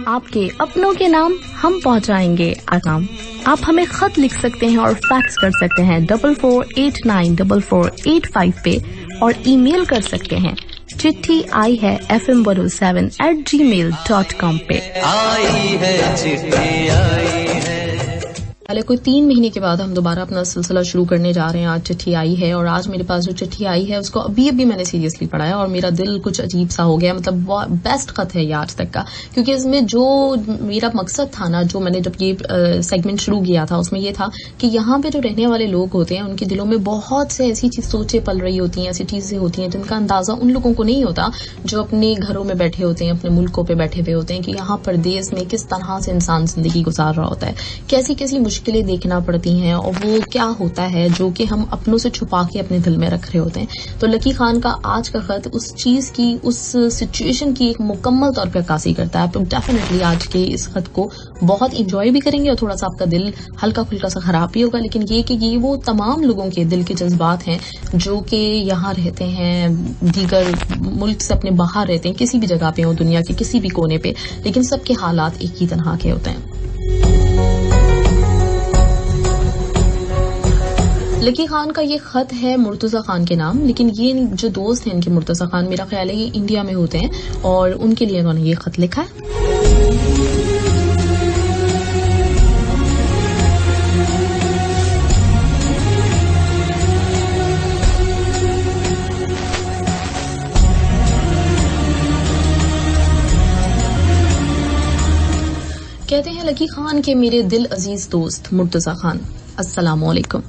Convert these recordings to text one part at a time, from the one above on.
آپ کے اپنوں کے نام ہم پہنچائیں گے آرام. آپ ہمیں خط لکھ سکتے ہیں اور فیکس کر سکتے ہیں 44894485 پہ, اور ای میل کر سکتے ہیں چٹھی آئی ہے fm107@gmail.com پہ. آئی ہے چٹھی آئی ہے. پہلے کوئی 3 مہینے کے بعد ہم دوبارہ اپنا سلسلہ شروع کرنے جا رہے ہیں. آج چٹھی آئی ہے, اور آج میرے پاس جو چٹھی آئی ہے اس کو ابھی میں نے سیریسلی پڑھا ہے اور میرا دل کچھ عجیب سا ہو گیا. مطلب بیسٹ خط ہے یہ آج تک کا, کیونکہ اس میں جو میرا مقصد تھا نا, جو میں نے جب یہ سیگمنٹ شروع کیا تھا, اس میں یہ تھا کہ یہاں پہ جو رہنے والے لوگ ہوتے ہیں ان کے دلوں میں بہت سے ایسی سوچیں پل رہی ہوتی ہیں, ایسی چیزیں ہوتی ہیں جن کا اندازہ ان لوگوں کو نہیں ہوتا جو اپنے گھروں میں بیٹھے ہوتے ہیں, اپنے ملکوں پہ بیٹھے ہوئے ہوتے ہیں, کہ یہاں پردیس میں کس طرح سے انسان زندگی گزار رہا ہوتا ہے, کیسی کیسی مشکلیں دیکھنا پڑتی ہیں, اور وہ کیا ہوتا ہے جو کہ ہم اپنوں سے چھپا کے اپنے دل میں رکھ رہے ہوتے ہیں. تو لکی خان کا آج کا خط اس چیز کی, اس سچویشن کی ایک مکمل طور پہ عکاسی کرتا ہے. آپ لوگ ڈیفینیٹلی آج کے اس خط کو بہت انجوائے بھی کریں گے, اور تھوڑا سا آپ کا دل ہلکا پھلکا سا خراب بھی ہوگا, لیکن یہ کہ یہ وہ تمام لوگوں کے دل کے جذبات ہیں جو کہ یہاں رہتے ہیں, دیگر ملک سے اپنے باہر رہتے ہیں, کسی بھی جگہ پہ ہوں دنیا کے کسی بھی کونے پہ, لیکن سب کے حالات ایک ہی طرح کے ہوتے ہیں. لکی خان کا یہ خط ہے مرتضی خان کے نام, لیکن یہ جو دوست ہیں ان کے مرتضی خان, میرا خیال ہے یہ انڈیا میں ہوتے ہیں, اور ان کے لیے انہوں نے یہ خط لکھا ہے. کہتے ہیں لکی خان کہ میرے دل عزیز دوست مرتضی خان, السلام علیکم.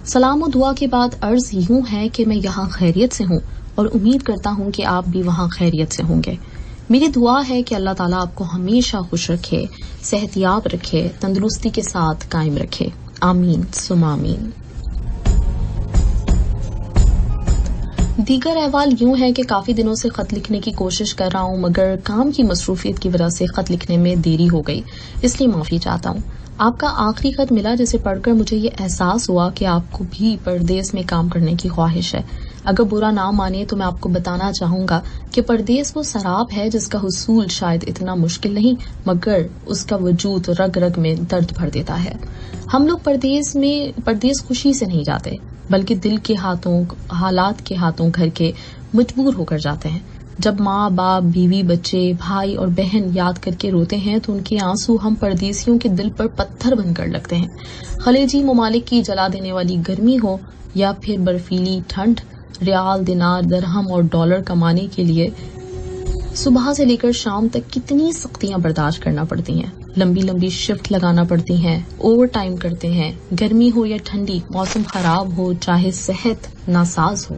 سلام و دعا کے بعد عرض یوں ہے کہ میں یہاں خیریت سے ہوں, اور امید کرتا ہوں کہ آپ بھی وہاں خیریت سے ہوں گے. میری دعا ہے کہ اللہ تعالیٰ آپ کو ہمیشہ خوش رکھے, صحت یاب رکھے, تندرستی کے ساتھ قائم رکھے, آمین ثم آمین. دیگر احوال یوں ہے کہ کافی دنوں سے خط لکھنے کی کوشش کر رہا ہوں, مگر کام کی مصروفیت کی وجہ سے خط لکھنے میں دیری ہو گئی, اس لیے معافی چاہتا ہوں. آپ کا آخری خط ملا جسے پڑھ کر مجھے یہ احساس ہوا کہ آپ کو بھی پردیس میں کام کرنے کی خواہش ہے. اگر برا نہ مانے تو میں آپ کو بتانا چاہوں گا کہ پردیس وہ سراب ہے جس کا حصول شاید اتنا مشکل نہیں, مگر اس کا وجود رگ رگ میں درد بھر دیتا ہے. ہم لوگ پردیس خوشی سے نہیں جاتے, بلکہ دل کے ہاتھوں, حالات کے ہاتھوں گھر کے مجبور ہو کر جاتے ہیں. جب ماں باپ, بیوی, بچے, بھائی اور بہن یاد کر کے روتے ہیں تو ان کے آنسو ہم پردیسیوں کے دل پر پتھر بن کر لگتے ہیں. خلیجی ممالک کی جلا دینے والی گرمی ہو یا پھر برفیلی ٹھنڈ, ریال, دینار, درہم اور ڈالر کمانے کے لیے صبح سے لے کر شام تک کتنی سختیاں برداشت کرنا پڑتی ہیں. لمبی لمبی شفٹ لگانا پڑتی ہیں, اوور ٹائم کرتے ہیں, گرمی ہو یا ٹھنڈی, موسم خراب ہو چاہے صحت ناساز ہو,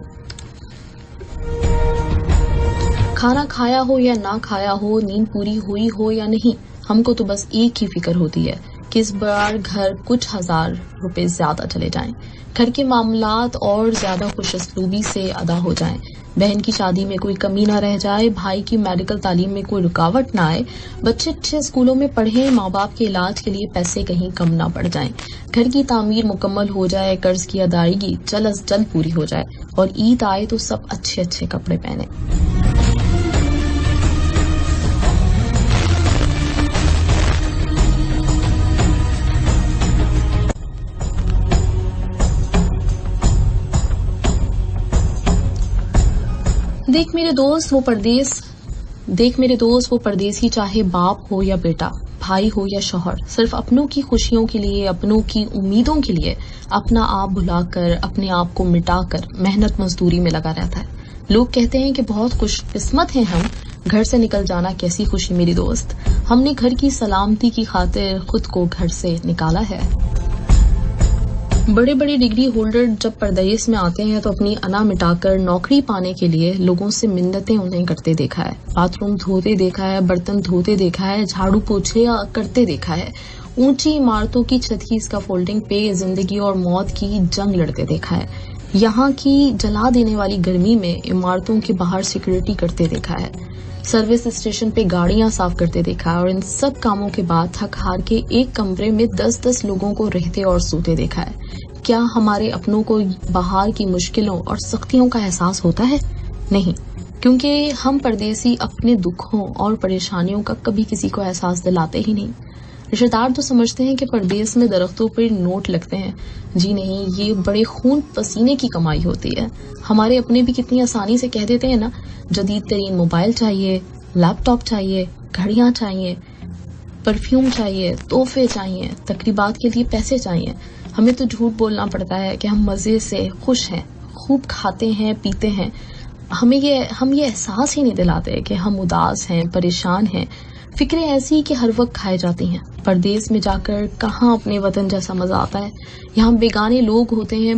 کھانا کھایا ہو یا نہ کھایا ہو, نیند پوری ہوئی ہو یا نہیں, ہم کو تو بس ایک ہی فکر ہوتی ہے کہ اس بار گھر کچھ 1000 روپے زیادہ چلے جائیں, گھر کے معاملات اور زیادہ خوش اسلوبی سے ادا ہو جائیں, بہن کی شادی میں کوئی کمی نہ رہ جائے, بھائی کی میڈیکل تعلیم میں کوئی رکاوٹ نہ آئے, بچے اچھے اسکولوں میں پڑھیں, ماں باپ کے علاج کے لیے پیسے کہیں کم نہ پڑ جائیں, گھر کی تعمیر مکمل ہو جائے, قرض کی ادائیگی جلد از جلد پوری ہو جائے, اور عید آئے تو سب اچھے اچھے کپڑے پہنے. دیکھ میرے دوست وہ پردیسی, چاہے باپ ہو یا بیٹا, بھائی ہو یا شوہر, صرف اپنوں کی خوشیوں کے لیے, اپنوں کی امیدوں کے لیے اپنا آپ بھلا کر, اپنے آپ کو مٹا کر محنت مزدوری میں لگا رہتا ہے. لوگ کہتے ہیں کہ بہت خوش قسمت ہیں ہم, گھر سے نکل جانا کیسی خوشی میری دوست, ہم نے گھر کی سلامتی کی خاطر خود کو گھر سے نکالا ہے. بڑے بڑے ڈگری ہولڈر جب پردیس میں آتے ہیں تو اپنی انا مٹا کر نوکری پانے کے لیے لوگوں سے منتیں انہیں کرتے دیکھا ہے, باتھ روم دھوتے دیکھا ہے, برتن دھوتے دیکھا ہے, جھاڑو پوچھے کرتے دیکھا ہے, اونچی عمارتوں کی چھت کی اسکافولڈنگ پہ زندگی اور موت کی جنگ لڑتے دیکھا ہے, یہاں کی جلا دینے والی گرمی میں عمارتوں کے باہر سیکورٹی کرتے دیکھا ہے, سروس اسٹیشن پہ گاڑیاں صاف کرتے دیکھا ہے, اور ان سب کاموں کے بعد تھک ہار کے ایک کمرے میں 10-10 لوگوں کو رہتے اور سوتے دیکھا ہے. کیا ہمارے اپنوں کو باہر کی مشکلوں اور سختیوں کا احساس ہوتا ہے؟ نہیں, کیونکہ ہم پردیسی اپنے دکھوں اور پریشانیوں کا کبھی کسی کو احساس دلاتے ہی نہیں. رشتہ دار تو سمجھتے ہیں کہ پردیس میں درختوں پر نوٹ لگتے ہیں. جی نہیں، یہ بڑے خون پسینے کی کمائی ہوتی ہے. ہمارے اپنے بھی کتنی آسانی سے کہہ دیتے ہیں نا، جدید ترین موبائل چاہیے، لیپ ٹاپ چاہیے، گھڑیاں چاہیے، پرفیوم چاہیے، تحفے چاہیے، تقریبات کے لیے پیسے چاہیے. ہمیں تو جھوٹ بولنا پڑتا ہے کہ ہم مزے سے خوش ہیں، خوب کھاتے ہیں، پیتے ہیں. ہم یہ احساس ہی نہیں دلاتے کہ ہم اداس ہیں، پریشان ہیں. فکریں ایسی کہ ہر وقت کھائے جاتی ہیں. پردیس میں جا کر کہاں اپنے وطن جیسا مزہ آتا ہے. یہاں بیگانے لوگ ہوتے ہیں،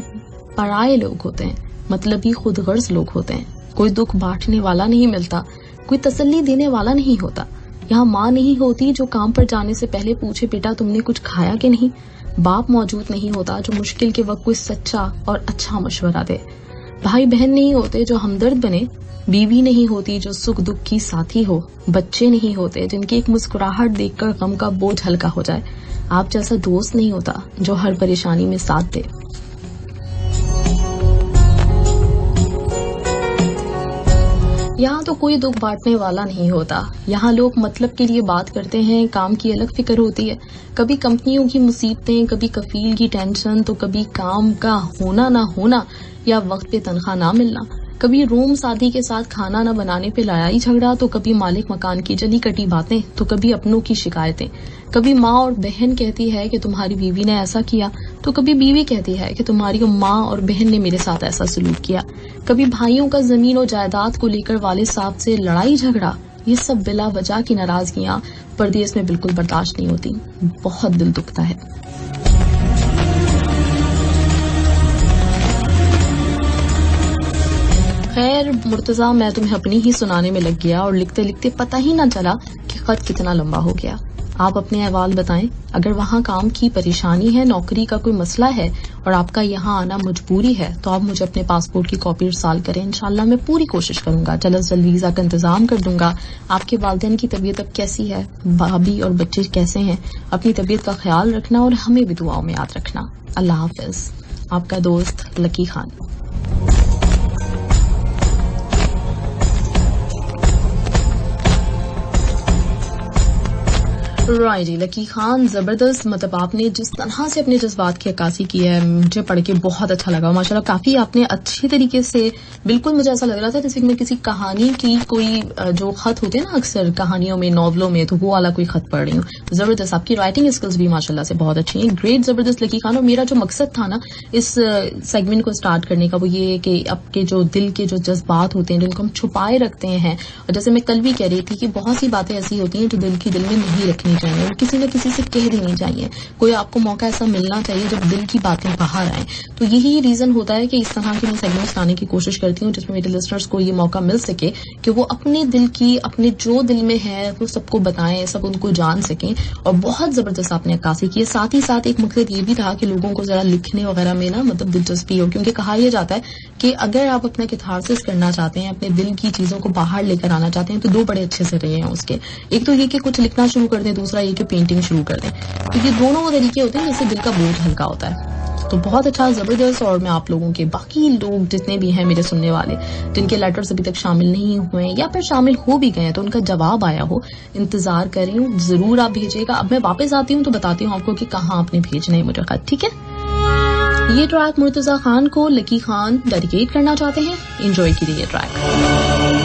پرائے لوگ ہوتے ہیں، مطلبی خود غرض لوگ ہوتے ہیں. کوئی دکھ بانٹنے والا نہیں ملتا، کوئی تسلی دینے والا نہیں ہوتا. یہاں ماں نہیں ہوتی جو کام پر جانے سے پہلے پوچھے بیٹا تم نے کچھ کھایا کہ نہیں. باپ موجود نہیں ہوتا جو مشکل کے وقت کوئی سچا اور اچھا مشورہ دے. بھائی بہن نہیں ہوتے جو ہمدرد بنے. بیوی نہیں ہوتی جو سکھ دکھ کی ساتھی ہو. بچے نہیں ہوتے جن کی ایک مسکراہٹ دیکھ کر غم کا بوجھ ہلکا ہو جائے. آپ جیسا دوست نہیں ہوتا جو ہر پریشانی میں ساتھ دے. یہاں تو کوئی دکھ بانٹنے والا نہیں ہوتا. یہاں لوگ مطلب کے لیے بات کرتے ہیں، کام کی الگ فکر ہوتی ہے. کبھی کمپنیوں کی مصیبتیں، کبھی کفیل کی ٹینشن، تو کبھی کام کا ہونا نہ ہونا یا وقت پہ تنخواہ نہ ملنا. کبھی روم ساتھی کے ساتھ کھانا نہ بنانے پہ لڑائی جھگڑا، تو کبھی مالک مکان کی جلی کٹی باتیں، تو کبھی اپنوں کی شکایتیں. کبھی ماں اور بہن کہتی ہے کہ تمہاری بیوی نے ایسا کیا، تو کبھی بیوی کہتی ہے کہ تمہاری ماں اور بہن نے میرے ساتھ ایسا سلوک کیا. کبھی بھائیوں کا زمین و جائیداد کو لے کر والد صاحب سے لڑائی جھگڑا. یہ سب بلا وجہ کی ناراضگیاں پردیس میں بالکل برداشت نہیں ہوتی. بہت دل دکھتا ہے. خیر مرتضیٰ، میں تمہیں اپنی ہی سنانے میں لگ گیا اور لکھتے لکھتے پتہ ہی نہ چلا کہ خط کتنا لمبا ہو گیا. آپ اپنے احوال بتائیں. اگر وہاں کام کی پریشانی ہے، نوکری کا کوئی مسئلہ ہے اور آپ کا یہاں آنا مجبوری ہے، تو آپ مجھے اپنے پاسپورٹ کی کاپی ارسال کریں. انشاءاللہ میں پوری کوشش کروں گا، جلد از جلد ویزا کا انتظام کر دوں گا. آپ کے والدین کی طبیعت اب کیسی ہے؟ بھابھی اور بچے کیسے ہیں؟ اپنی طبیعت کا خیال رکھنا اور ہمیں بھی دعاؤں میں یاد رکھنا. اللہ حافظ. آپ کا دوست لکی خان. رائٹ لکی خان، زبردست. مطلب آپ نے جس طرح سے اپنے جذبات کی عکاسی کی ہے مجھے پڑھ کے بہت اچھا لگا. ماشاءاللہ کافی آپ نے اچھے طریقے سے، بالکل مجھے ایسا لگ رہا تھا جیسے میں کسی کہانی کی کوئی جو خط ہوتے ہیں نا اکثر کہانیوں میں، ناولوں میں، تو وہ والا کوئی خط پڑھ رہی ہوں. زبردست. آپ کی رائٹنگ اسکلز بھی ماشاءاللہ سے بہت اچھی ہیں. گریٹ، زبردست لکی خان. اور میرا جو مقصد تھا نا اس سیگمنٹ کو اسٹارٹ کرنے کا، وہ یہ ہے کہ آپ کے جو دل کے جو جذبات ہوتے ہیں جن کو ہم چھپائے رکھتے ہیں، اور جیسے میں کل بھی کہہ رہی تھی کہ بہت سی باتیں ایسی ہوتی ہیں جو دل کی دل میں نہیں رکھنی چاہیے، کسی نہ کسی سے کہہ دینی چاہیے. کوئی آپ کو موقع ایسا ملنا چاہیے جب دل کی باتیں باہر آئیں. تو یہی ریزن ہوتا ہے کہ اس طرح کے میں سیگمنٹس لانے کی کوشش کرتی ہوں جس میں میرے لسنرز کو یہ موقع مل سکے کہ وہ اپنے دل کی، اپنے جو دل میں ہے وہ سب کو بتائیں، سب ان کو جان سکیں. اور بہت زبردست آپ نے عکاسی کی ہے. ساتھ ہی ساتھ ایک مقصد یہ بھی تھا کہ لوگوں کو ذرا لکھنے وغیرہ میں نا مطلب دلچسپی ہو، کیونکہ کہا یہ جاتا ہے کہ اگر آپ اپنا کیتھارسس کرنا چاہتے ہیں، اپنے دل کی چیزوں کو باہر لے کر آنا چاہتے ہیں، تو دو بڑے اچھے سے رہے ہیں اس کے. ایک تو یہ کہ کچھ لکھنا شروع کر دیں، دوسرا یہ کہ پینٹنگ شروع کر دیں. تو یہ دونوں وہ طریقے ہوتے ہیں جس سے دل کا بوجھ ہلکا ہوتا ہے. تو بہت اچھا، زبردست. اور میں آپ لوگوں کے باقی لوگ جتنے بھی ہیں میرے سننے والے جن کے لیٹرز ابھی تک شامل نہیں ہوئے یا پھر شامل ہو بھی گئے تو ان کا جواب آیا ہو، انتظار کر رہی ہوں. ضرور آپ بھیجیے گا. اب میں واپس آتی ہوں تو بتاتی ہوں آپ کو کہ کہاں آپ نے بھیجنا ہے مجھے خط. ٹھیک ہے. یہ ٹریک مرتضیٰ خان کو لکی خان ڈیڈیکیٹ کرنا چاہتے ہیں. انجوائے کیجیے یہ ٹریک.